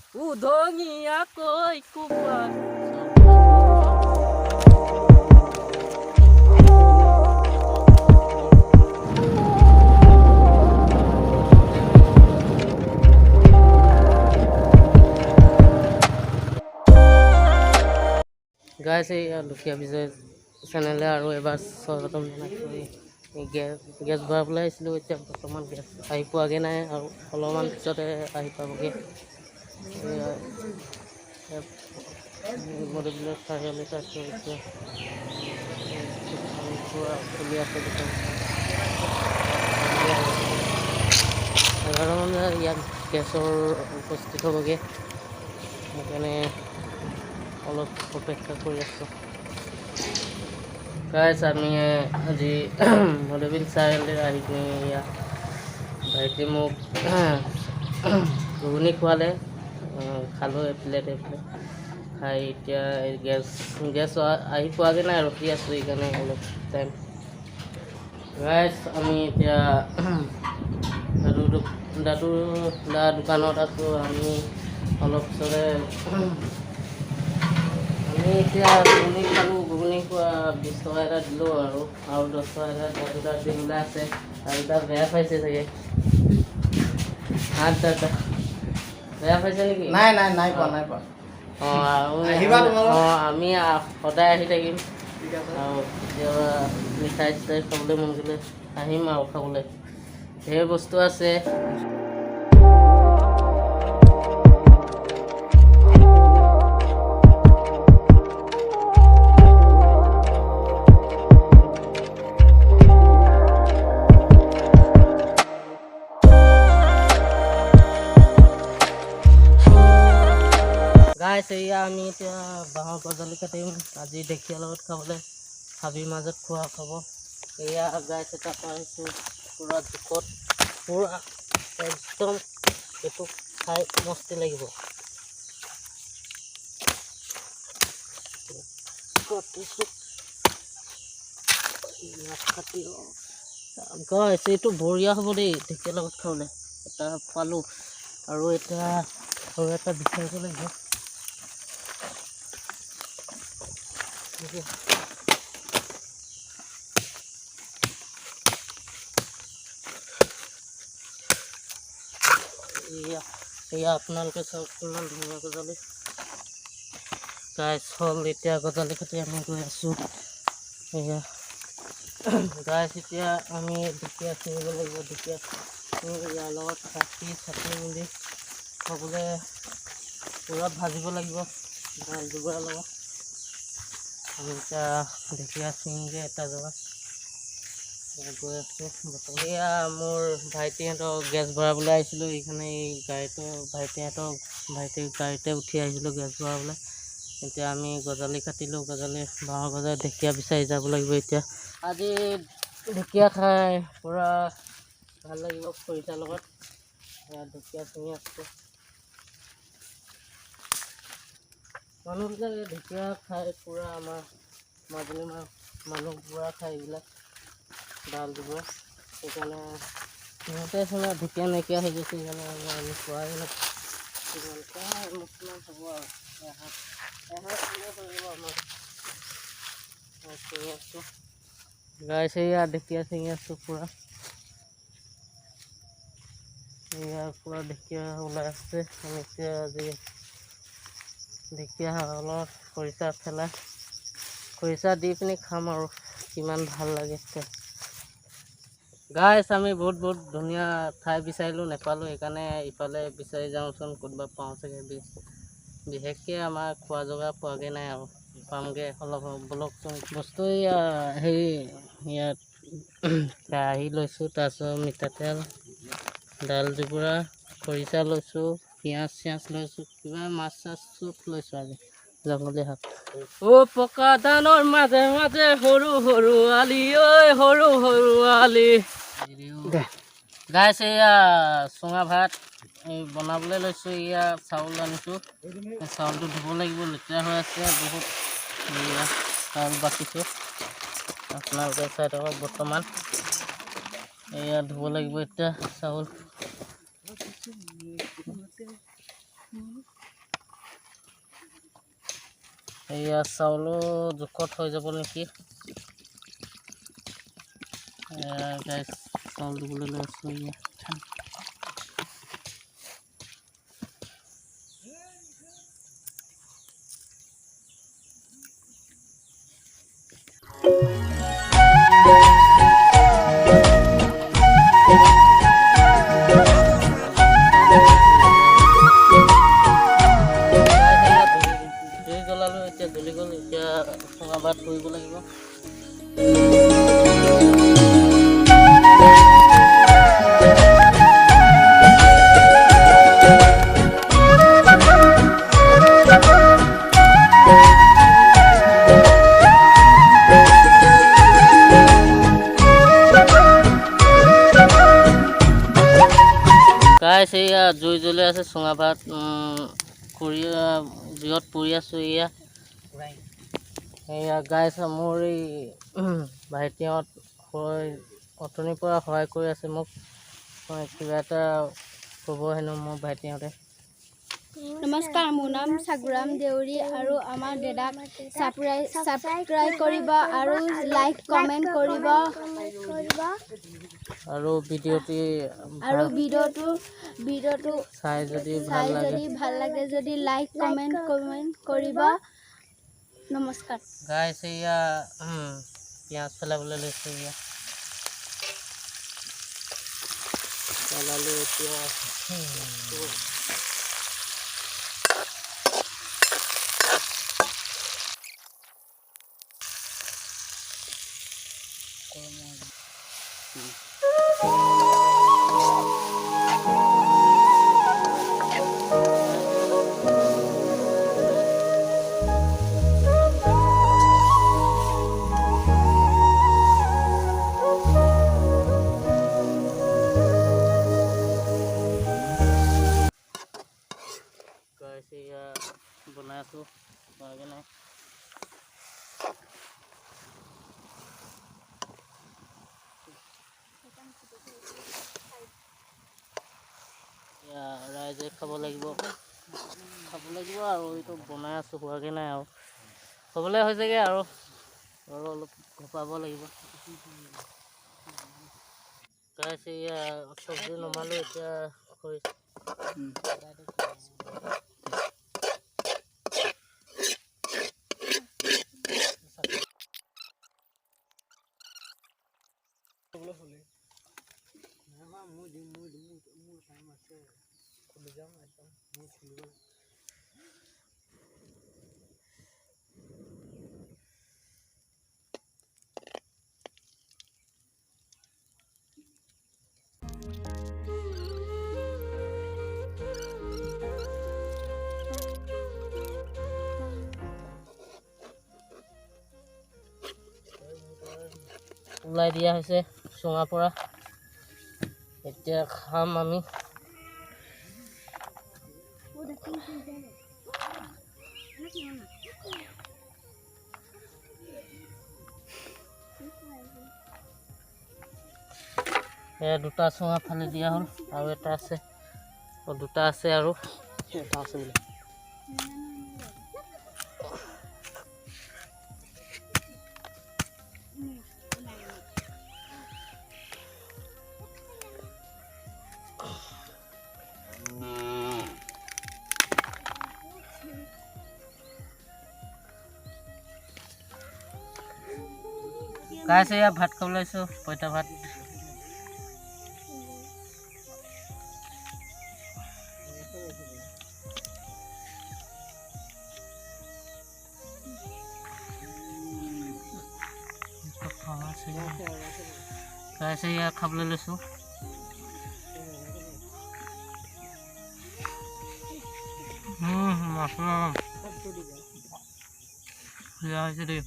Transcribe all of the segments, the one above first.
Udongi ako'y kuwan. Guys, Lukia Vijay channel আৰু এবাৰ স্বাগতম জনাইছোঁ। গেছ ভৰাবলৈ আহিছিলোঁ, এতিয়া বৰ্তমান গেছ আহি পোৱাগৈ নাই আৰু অলপমান পিছতে আহি পাবগৈ। মৰিবলৈ চাৰিআলিত আছোঁ এতিয়া। চলি আছে দোকান 11 মান ইয়াত গেছৰ উপস্থিত হ'বগৈ, সেইকাৰণে অলপ অপেক্ষা কৰি আছোঁ। গাইছ আমি আজি মধুবিল চাৰিআলিত আহি পিনি ভাইটি মোক ঘুগুনি খোৱালে, খালোঁ এপ্লেট খাই এতিয়া গেছ আহি পোৱাগৈ নাই, ৰখি আছোঁ সেইকাৰণে অলপ টাইম। গাইছ আমি এতিয়া দাদা দোকানত আছোঁ। আমি অলপ পিছতে আমি এতিয়া ঘুগুনি খালোঁ, ঘুগুনি খোৱা 20 টকা এটা দিলোঁ আৰু 10 টকা এটা দাদা দিবলৈ আছে। আৰু তাত বেয়া পাইছে চাগে। দাদা বেয়া পাইছে নেকি? নাই পোৱা। আমি সদায় আহি থাকিম আৰু কেতিয়াবা মিঠাই চিঠাই খাবলৈ মন গ'লে আহিম আৰু খাবলৈ। ধেৰ বস্তু আছে। গাইছ এয়া আমি এতিয়া বাঁহৰ গজালি কাটিম আজি ঢেকীয়াৰ লগত খাবলৈ, হাবিৰ মাজত খোৱা খাব। এয়া গাইছ এটা পাইছোঁ পূৰা জোখত, পূৰা একদম এইটো খাই মস্তি লাগিব। গাইছ এইটো বঢ়িয়া হ'ব দেই ঢেকীয়াৰ লগত খাবলৈ। এটা পালোঁ আৰু এতিয়া আৰু এটা বিচাৰিব লাগিব। এয়া আপোনালোকে চাওক কিমান ধুনীয়া গজালি। গাইছ হ'ল এতিয়া গজালি কাটি আমি গৈ আছোঁ। এয়া গাইছ এতিয়া আমি ঢেকীয়া ছিঙিব লাগিব। ঢেকীয়া ইয়াৰ লগত কাটি চাটি মেলি খাবলৈ পূৰা ভাজিব লাগিব দাইল দুবৰাৰ লগত। আমি এতিয়া ঢেকীয়া ছিঙিমগৈ এটা জেগাত গৈ আছোঁ। এয়া মোৰ ভাইটিহঁতৰ গেছ ভৰাবলৈ আহিছিলোঁ, এইখানে এই গাড়ীটো ভাইটিৰ গাড়ীতে উঠি আহিছিলোঁ গেছ ভৰাবলৈ। এতিয়া আমি গজালি কাটিলোঁ, বাঁহৰ গজালি ঢেকীয়া বিচাৰি যাব লাগিব এতিয়া। আজি ঢেকীয়া খাই পূৰা ভাল লাগিব খৰিচাৰ লগত। ঢেকীয়া ছিঙি আছোঁ। মানুহবিলাকে ঢেকীয়া খাই পূৰা আমাৰ মাজুলী মানুহ পূৰা খাই এইবিলাক ডাল দিব, সেইকাৰণে সিহঁতে চলা ঢেকীয়া নাইকিয়া হৈ গৈছে, সেইকাৰণে আমি খোৱাই নাই। মুছলমান হ'ব আৰু ছিঙি আছোঁ। গাইছ এয়া ঢেকীয়া ছিঙি আছোঁ পূৰা। এয়া পূৰা ঢেকীয়া ওলাই আছে। আমি এতিয়া আজি ঢেকীয়া অলপ খৰিচা দি পিনি খাম আৰু কিমান ভাল লাগে। গাইছ আমি বহুত ধুনীয়া ঠাই বিচাৰিলোঁ, নেপালোঁ, সেইকাৰণে ইফালে বিচাৰি যাওঁচোন ক'ৰবাত পাওঁ চাগে। বিশেষকৈ আমাৰ খোৱা জেগা পোৱাগৈ নাই আৰু পামগৈ অলপ বলকচোন। বস্তু ইয়াত কেৰাহী লৈছোঁ, তাৰপিছত মিঠাতেল, দাইল দুবৰা, খৰিচা লৈছোঁ, পিঁয়াজ চিয়াজ লৈছোঁ, কিবা মাছ চাছ চব লৈছোঁ আজি জংঘলী শাক। পকা ধানৰ মাজে মাজে সৰু সৰু আলি, সৰু সৰু আলি। গাইছ এয়া চুঙা ভাত বনাবলৈ লৈছোঁ। এয়া চাউল আনিছোঁ, চাউলটো ধুব লাগিব, লেতেৰা হৈ আছে বহুত। চাউল বাকিছোঁ, আপোনালোকে চাই থাকক। বৰ্তমান এয়া ধুব লাগিব এতিয়া চাউল। এয়া চাউলো জোখত হৈ যাব নেকি গাইছ চাউল দিবলৈ লৈ আছোঁ এয়া জ্বলি গ'ল এতিয়া চুঙা ভাত কৰিব লাগিব গাইছ এয়া জুই জ্বলি আছে চুঙা ভাত জুইত পুৰি আছোঁ এয়া গাইছ মোৰ এই ভাইটিহঁত অথনিৰ পৰা সহায় কৰি আছে মোক কিবা এটা ক'ব হেনো মোৰ ভাইটিহঁতে নমস্কাৰ মোৰ নাম সাগুৰাম দেউৰী আৰু আমাৰ দাদাক সাবস্ক্ৰাইব কৰিব আৰু লাইক কমেণ্ট কৰিব আৰু ভিডিঅ'টো চাই যদি ভাল লাগে যদি লাইক কমেণ্ট কৰিব নমস্কাৰ গাইছ এয়া পিঁয়াজ পেলাবলৈ লৈছোঁ এয়া পেলালোঁ এতিয়া বনাই আছোঁ হোৱাগৈ নাই ৰাইজে খাব লাগিব আৰু এইটো বনাই আছোঁ হোৱাগৈ নাই আৰু হ'বলৈ হৈছেগৈ আৰু অলপ ঘপাব লাগিব গাইছ এয়া চব্জি নমালোঁ এতিয়া ওলাই দিয়া হৈছে চুঙাৰ পৰা এতিয়া খাম আমি দুটা চুঙা ফালি দিয়া হ'ল আৰু এটা আছে দুটা আছে আৰু এটা আছে বোলে গাইছ এয়া ভাত খাবলৈ লৈছোঁ পইতা ভাত গাইছ এয়া খাবলৈ লৈছোঁ মছলা দিয়া হৈছে দেই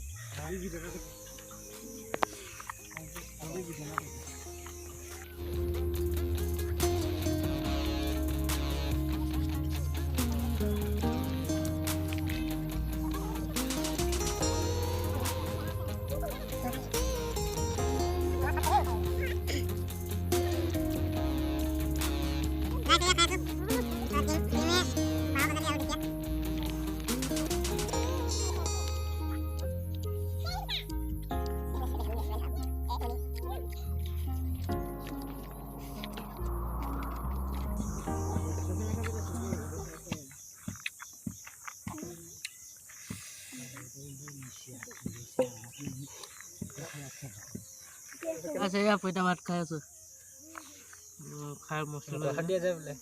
আছে এয়া পইতা ভাত খাই আছো খাই মছলা দিয়া যায় বোলে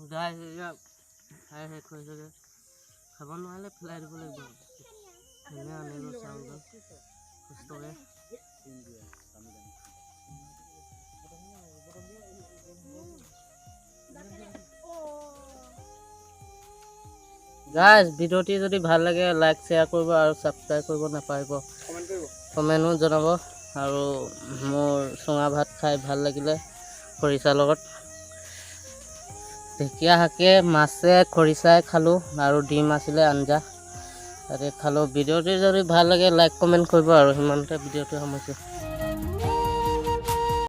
Guys, ya, saya kerja ke, kapan malam pelai di boleh buat. Ini aneh lo sama, khusus ya. Guys, video ti jadi ভাল লাগে like share কৰিব আৰু subscribe কৰিব নাপাহৰিব কমেন্টও জনাব আৰু মোৰ চঙা ভাত খাই ভাল লাগিলে খৰিচা লগত ঢেকীয়া শাকে মাছে খৰিচাই খালো আৰু ডিম আছিলে আঞ্জা তাতে খালো ভিডিওটি যদি ভাল লাগে লাইক কমেন্ট কৰিব আৰু হিমানতে ভিডিওটো সামৰিছো